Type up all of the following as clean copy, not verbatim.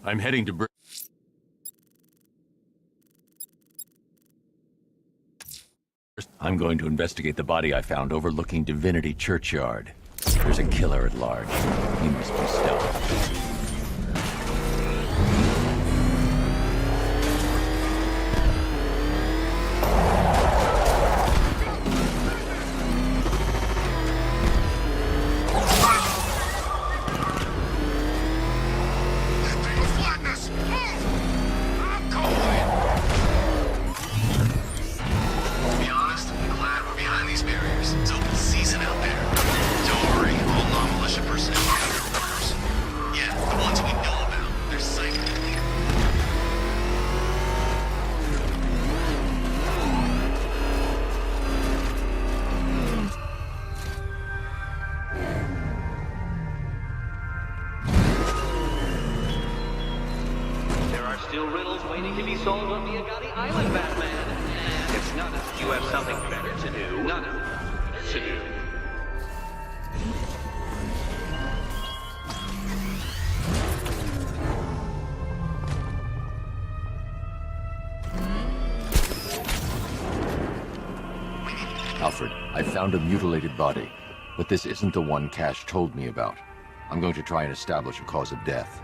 I'm heading to I'm going to investigate the body I found overlooking Divinity Churchyard. There's a killer at large. He must be stealth. Still riddles waiting to be solved on the Agati Island, Batman. It's not as you have something better to do. None to do. Alfred, I found a mutilated body, but this isn't the one Cash told me about. I'm going to try and establish a cause of death.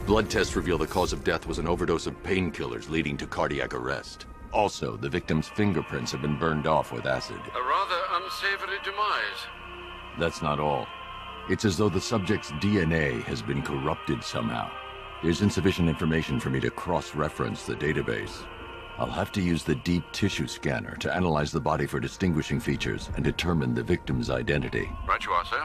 Blood tests reveal the cause of death was an overdose of painkillers leading to cardiac arrest. Also, the victim's fingerprints have been burned off with acid. A rather unsavory demise. That's not all. It's as though the subject's DNA has been corrupted somehow. There's insufficient information for me to cross-reference the database. I'll have to use the deep tissue scanner to analyze the body for distinguishing features and determine the victim's identity. Right you are, sir.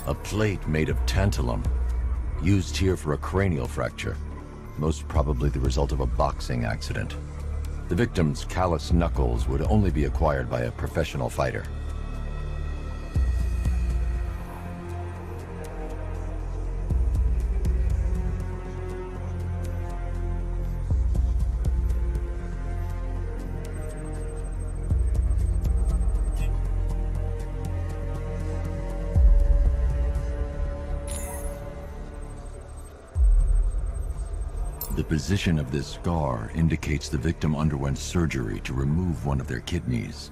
A plate made of tantalum, used here for a cranial fracture, most probably the result of a boxing accident. The victim's callous knuckles would only be acquired by a professional fighter. The position of this scar indicates the victim underwent surgery to remove one of their kidneys.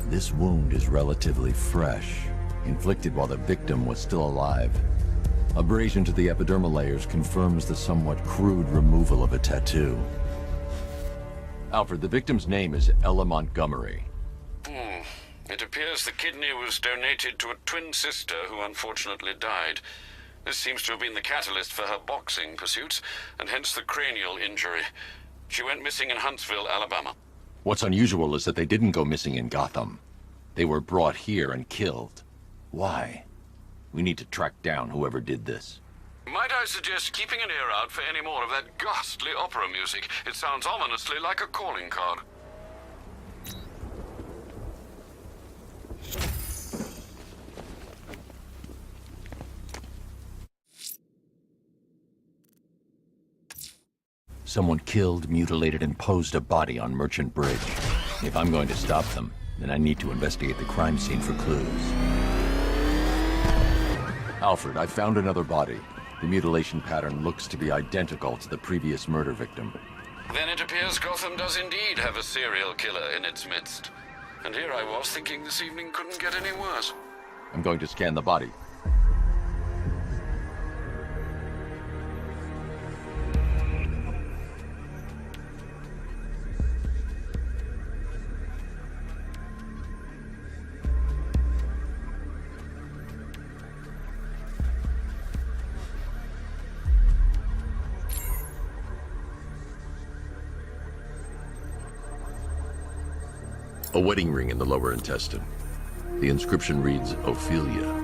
This wound is relatively fresh, inflicted while the victim was still alive. Abrasion to the epidermal layers confirms the somewhat crude removal of a tattoo. Alfred, the victim's name is Ella Montgomery. It appears the kidney was donated to a twin sister who unfortunately died. This seems to have been the catalyst for her boxing pursuits, and hence the cranial injury. She went missing in Huntsville, Alabama. What's unusual is that they didn't go missing in Gotham. They were brought here and killed. Why? We need to track down whoever did this. Might I suggest keeping an ear out for any more of that ghastly opera music? It sounds ominously like a calling card. Someone killed, mutilated, and posed a body on Merchant Bridge. If I'm going to stop them, then I need to investigate the crime scene for clues. Alfred, I found another body. The mutilation pattern looks to be identical to the previous murder victim. Then it appears Gotham does indeed have a serial killer in its midst. And here I was thinking this evening couldn't get any worse. I'm going to scan the body. A wedding ring in the lower intestine. The inscription reads, Ophelia.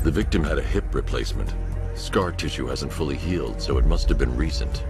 The victim had a hip replacement. Scar tissue hasn't fully healed, so it must have been recent.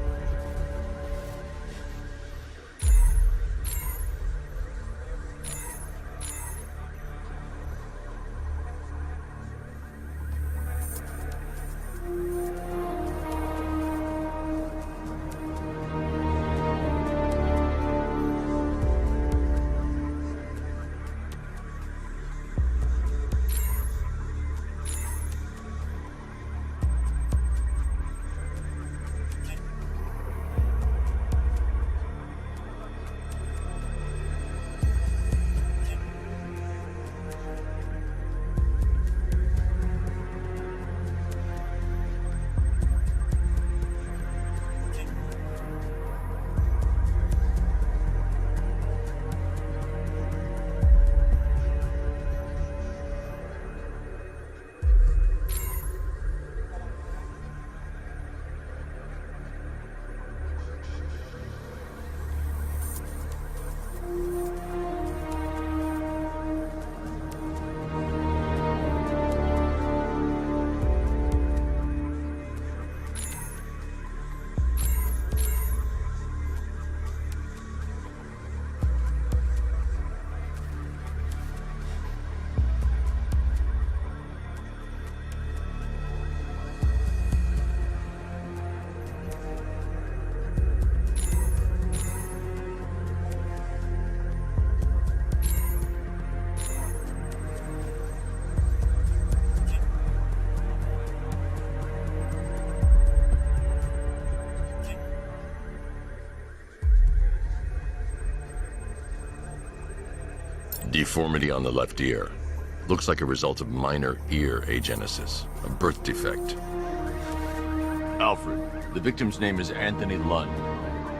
Deformity on the left ear. Looks like a result of minor ear agenesis, a birth defect. Alfred, the victim's name is Anthony Lund.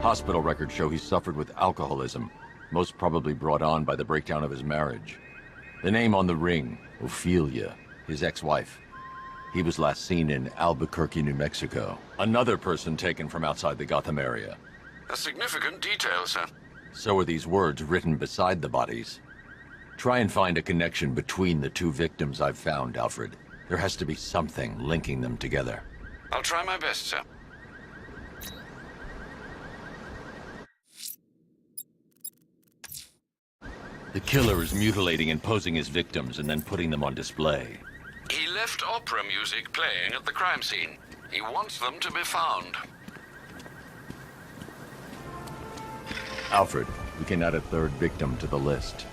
Hospital records show he suffered with alcoholism, most probably brought on by the breakdown of his marriage. The name on the ring, Ophelia, his ex-wife. He was last seen in Albuquerque, New Mexico. Another person taken from outside the Gotham area. A significant detail, sir. So are these words written beside the bodies. Try and find a connection between the two victims I've found, Alfred. There has to be something linking them together. I'll try my best, sir. The killer is mutilating and posing his victims and then putting them on display. He left opera music playing at the crime scene. He wants them to be found. Alfred, we can add a third victim to the list.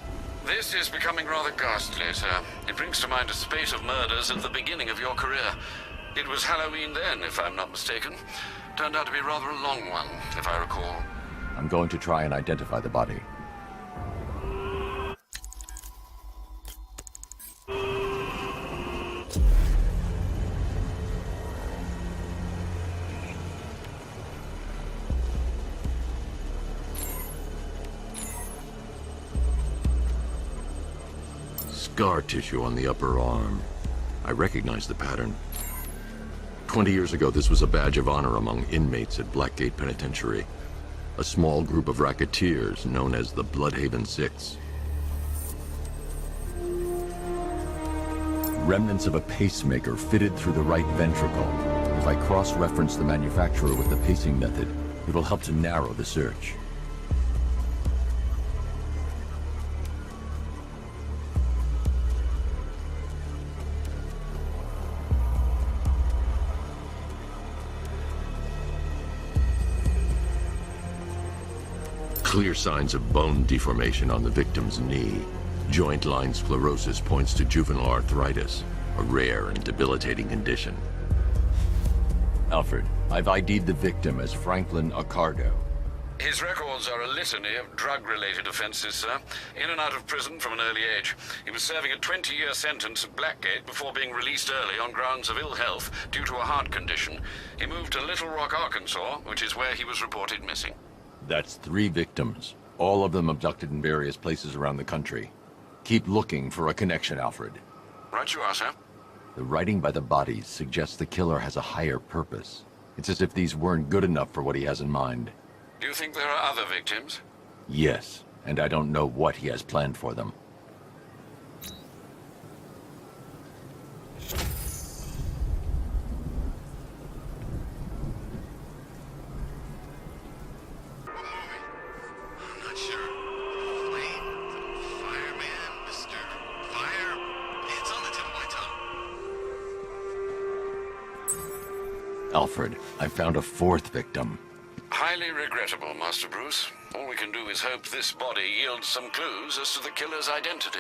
This is becoming rather ghastly, sir. It brings to mind a spate of murders at the beginning of your career. It was Halloween then, if I'm not mistaken. Turned out to be rather a long one, if I recall. I'm going to try and identify the body. Scar tissue on the upper arm. I recognize the pattern. 20 years ago, this was a badge of honor among inmates at Blackgate Penitentiary. A small group of racketeers known as the Bloodhaven Six. Remnants of a pacemaker fitted through the right ventricle. If I cross-reference the manufacturer with the pacing method, it will help to narrow the search. Clear signs of bone deformation on the victim's knee. Joint line sclerosis points to juvenile arthritis, a rare and debilitating condition. Alfred, I've ID'd the victim as Franklin Accardo. His records are a litany of drug-related offenses, sir. In and out of prison from an early age. He was serving a 20-year sentence at Blackgate before being released early on grounds of ill health due to a heart condition. He moved to Little Rock, Arkansas, which is where he was reported missing. That's 3 victims, all of them abducted in various places around the country. Keep looking for a connection, Alfred. Right you are, sir. The writing by the bodies suggests the killer has a higher purpose. It's as if these weren't good enough for what he has in mind. Do you think there are other victims? Yes, and I don't know what he has planned for them. Alfred, I found a 4th victim. Highly regrettable, Master Bruce. All we can do is hope this body yields some clues as to the killer's identity.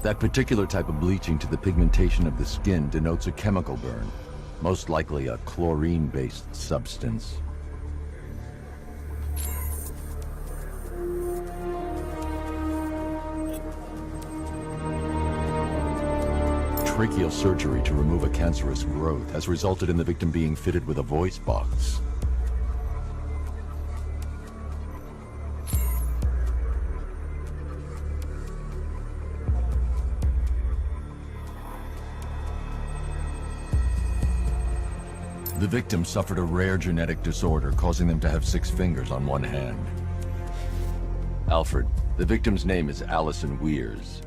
That particular type of bleaching to the pigmentation of the skin denotes a chemical burn, most likely a chlorine-based substance. Tracheal surgery to remove a cancerous growth has resulted in the victim being fitted with a voice box. The victim suffered a rare genetic disorder, causing them to have 6 fingers on one hand. Alfred, the victim's name is Allison Weirs.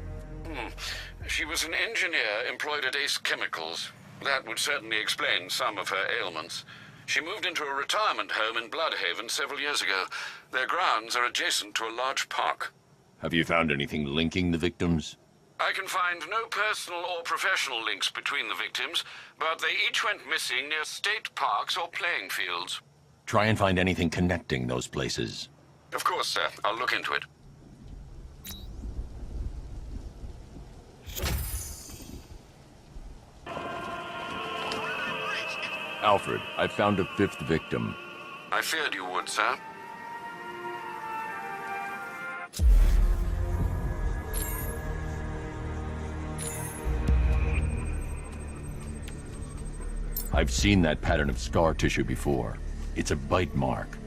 She was an engineer employed at Ace Chemicals. That would certainly explain some of her ailments. She moved into a retirement home in Bloodhaven several years ago. Their grounds are adjacent to a large park. Have you found anything linking the victims? I can find no personal or professional links between the victims, but they each went missing near state parks or playing fields. Try and find anything connecting those places. Of course, sir. I'll look into it. Alfred, I found a 5th victim. I feared you would, sir. I've seen that pattern of scar tissue before. It's a bite mark.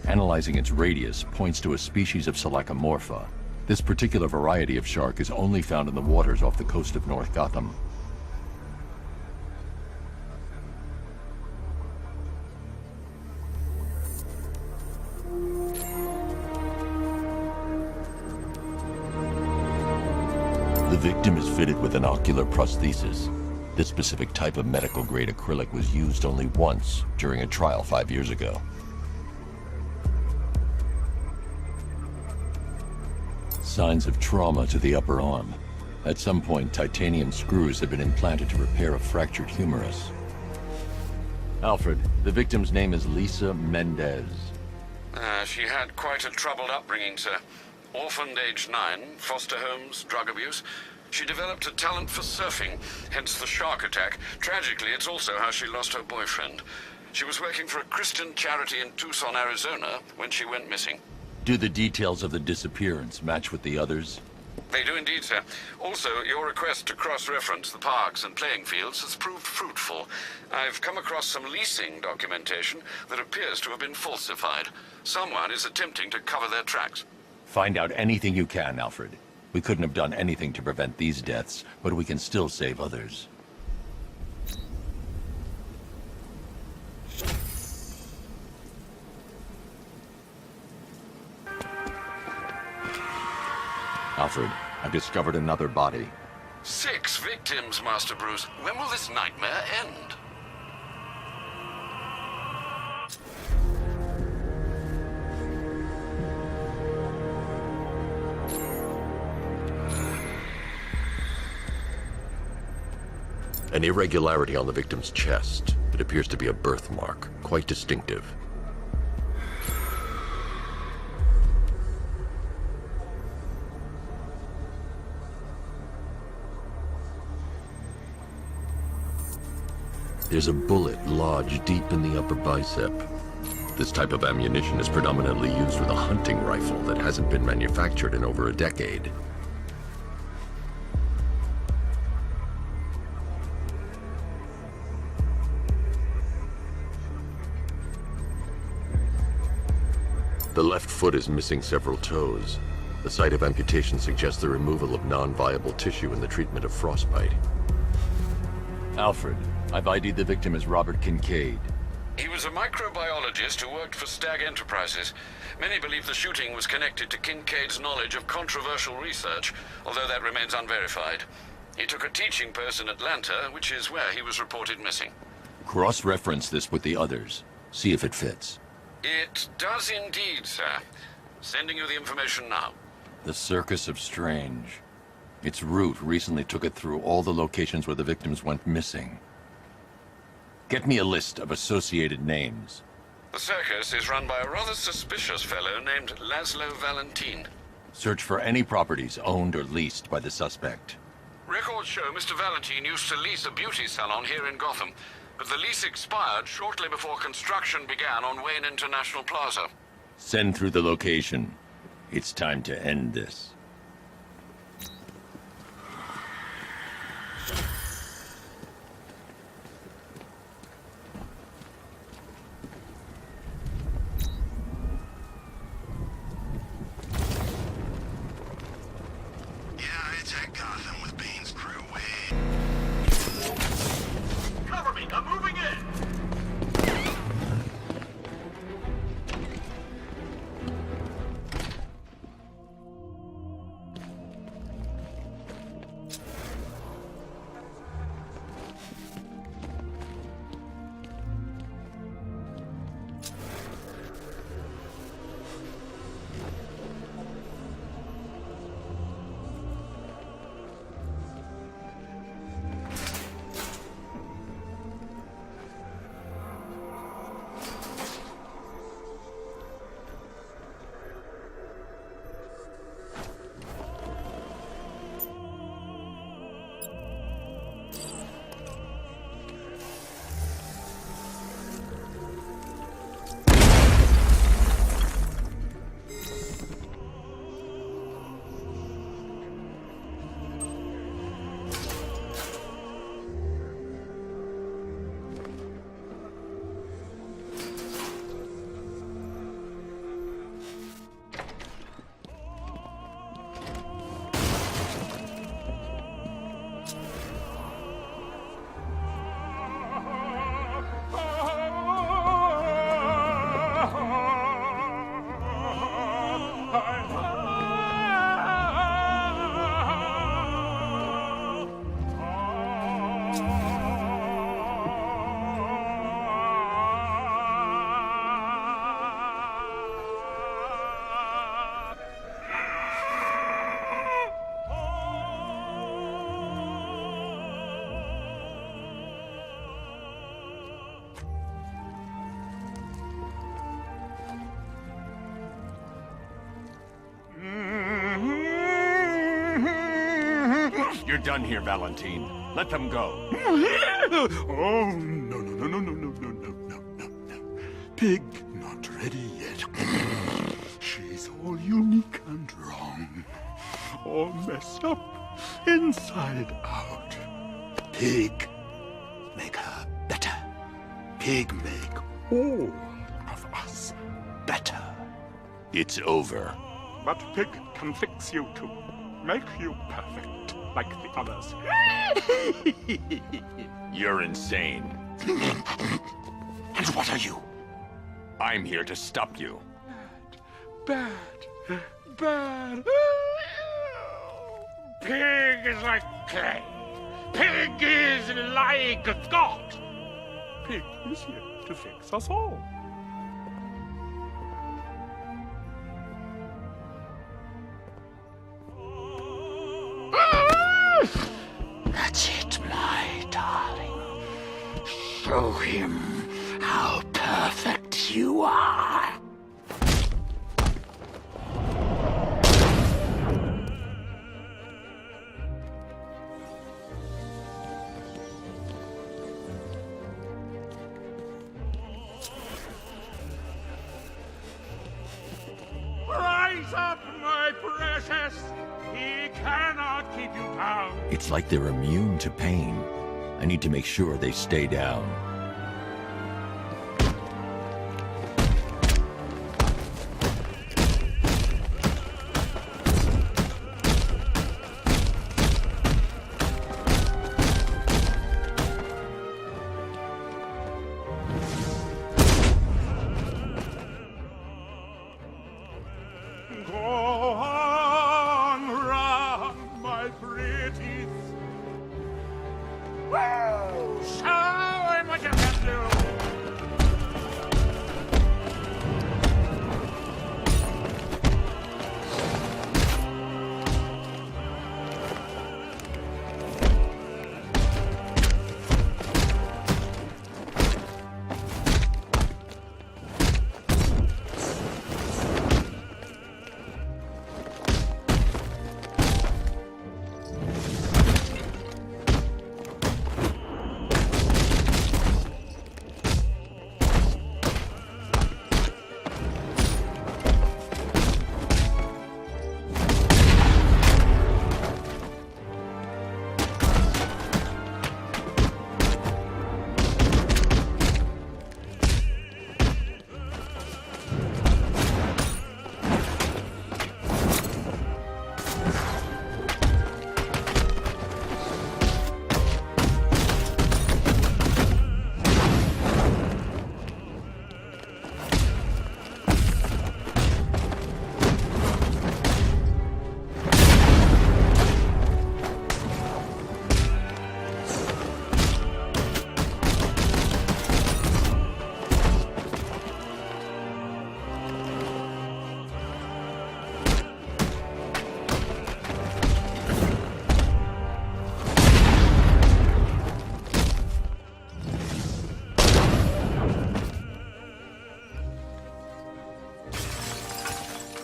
Analyzing its radius points to a species of Selachomorpha. This particular variety of shark is only found in the waters off the coast of North Gotham. The victim is fitted with an ocular prosthesis. This specific type of medical-grade acrylic was used only once during a trial 5 years ago. Signs of trauma to the upper arm. At some point, titanium screws had been implanted to repair a fractured humerus. Alfred, the victim's name is Lisa Mendez. She had quite a troubled upbringing, sir. Orphaned age 9, foster homes, drug abuse. She developed a talent for surfing, hence the shark attack. Tragically, it's also how she lost her boyfriend. She was working for a Christian charity in Tucson, Arizona, when she went missing. Do the details of the disappearance match with the others? They do indeed, sir. Also, your request to cross-reference the parks and playing fields has proved fruitful. I've come across some leasing documentation that appears to have been falsified. Someone is attempting to cover their tracks. Find out anything you can, Alfred. We couldn't have done anything to prevent these deaths, but we can still save others. Alfred, I've discovered another body. 6 victims, Master Bruce. When will this nightmare end? An irregularity on the victim's chest. It appears to be a birthmark, quite distinctive. There's a bullet lodged deep in the upper bicep. This type of ammunition is predominantly used with a hunting rifle that hasn't been manufactured in over a decade. The left foot is missing several toes. The site of amputation suggests the removal of non-viable tissue in the treatment of frostbite. Alfred, I've ID'd the victim as Robert Kincaid. He was a microbiologist who worked for Stag Enterprises. Many believe the shooting was connected to Kincaid's knowledge of controversial research, although that remains unverified. He took a teaching post in Atlanta, which is where he was reported missing. Cross-reference this with the others. See if it fits. It does indeed, sir. Sending you the information now. The Circus of Strange. Its route recently took it through all the locations where the victims went missing. Get me a list of associated names. The circus is run by a rather suspicious fellow named Laszlo Valentin. Search for any properties owned or leased by the suspect. Records show Mr. Valentin used to lease a beauty salon here in Gotham, but the lease expired shortly before construction began on Wayne International Plaza. Send through the location. It's time to end this. You're done here, Valentine. Let them go. Oh, no. Pig not ready yet. She's all unique and wrong. all messed up, inside out. Pig, make her better. Pig, make all of us better. It's over. But Pig can fix you too. Make you perfect, like the others. You're insane. And what are you? I'm here to stop you. Bad. Bad. Pig is like clay. Pig is like a god. Pig is here to fix us all. That's it, my darling. Show him how perfect you are. Rise up, my precious. He cannot keep you down. It's like they're immune to pain. I need to make sure they stay down. Go on, run, my pretties. Woo! Show him what you can do.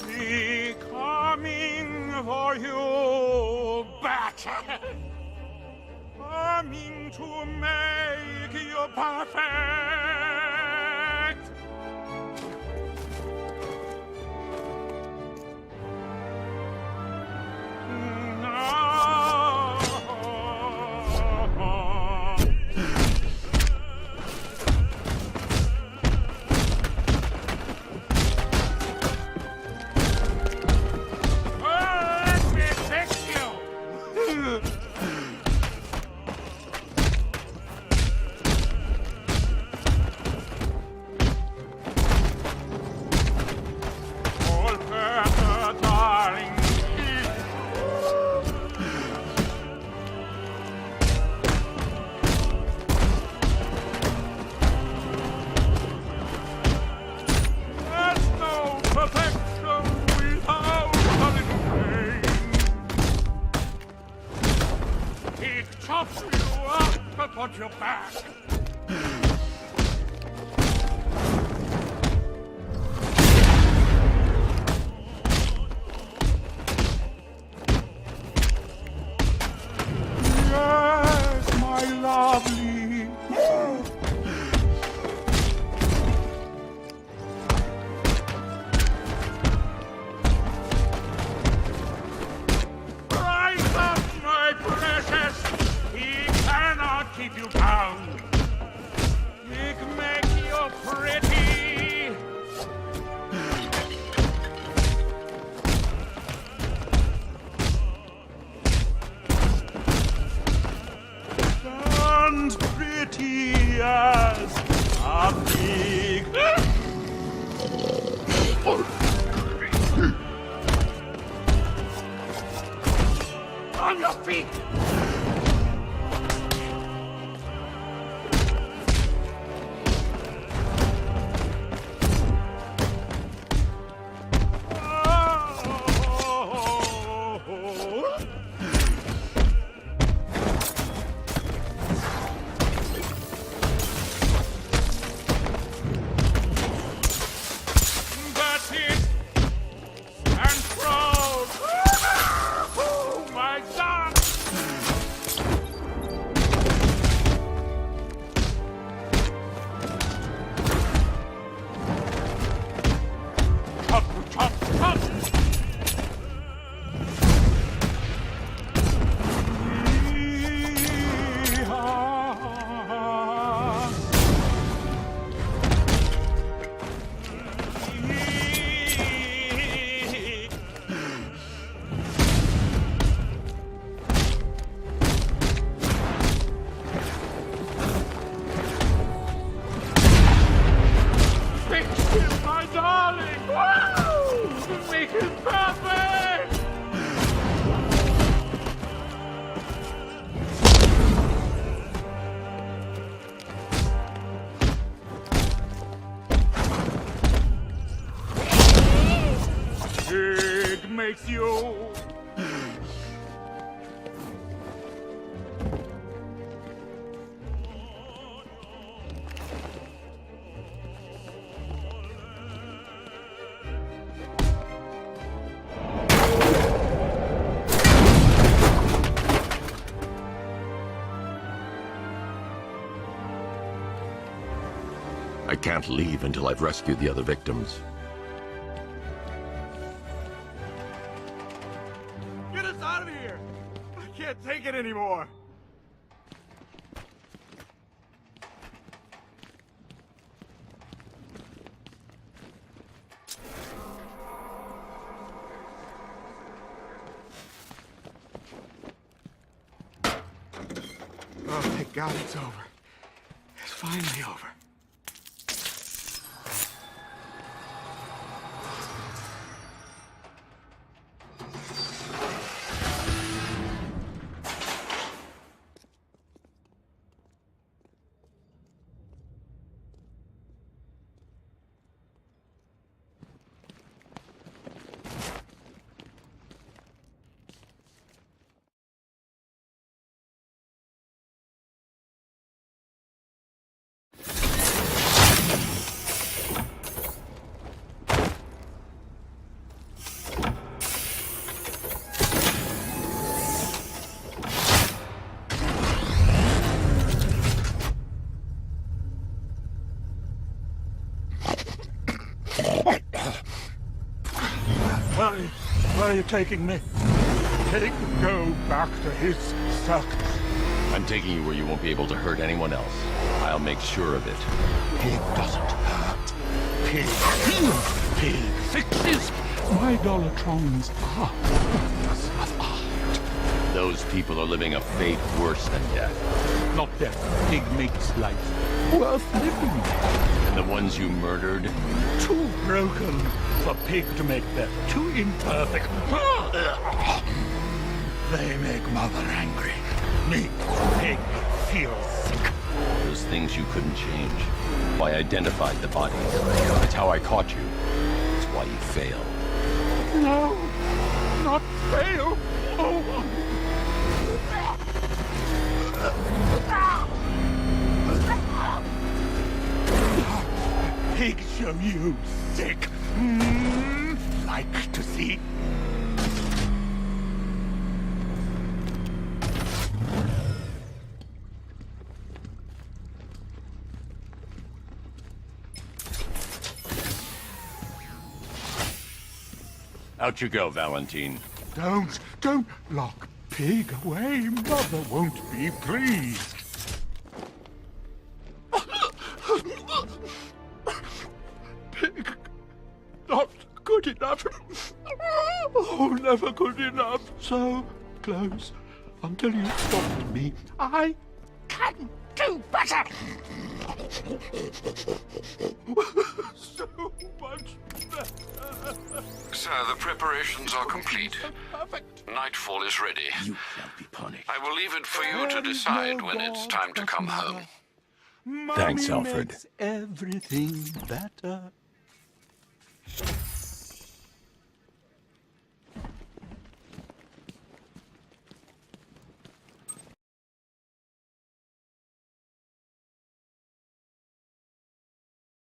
Be coming for you, bat. Coming to make you perfect. Let me fix you. All better, darling. There's no perfection without a little pain. It chops you up upon your back. Yes, my lovely. keep you bound. Pig make you pretty. And pretty as a pig. On your feet! Makes you. I can't leave until I've rescued the other victims. Get us out of here! I can't take it anymore! Oh, thank God it's over. It's finally over. Where are you taking me? Pig, go back to his circus. I'm taking you where you won't be able to hurt anyone else. I'll make sure of it. Pig doesn't hurt. Pig heals. Pig fixes. My Dollatrons are workers of art. Those people are living a fate worse than death. Not death. Pig makes life worth living. And the ones you murdered? Too broken for Pig to make death. Too imperfect. They make Mother angry. Me, Pig, feels sick. Those things you couldn't change. I identified the bodies. It's how I caught you. It's why you failed. No, not fail. Oh. Pig show you sick. Like to see? Out you go, Valentine. Don't lock Pig away. Mother won't be pleased. Oh, never good enough. So close until you stopped me. I can do better. So much better. Sir, the preparations are complete. Perfect. Nightfall is ready. You shall be punished. I will leave it for you to decide when it's time to come home. Thanks, Mommy Alfred. makes everything better.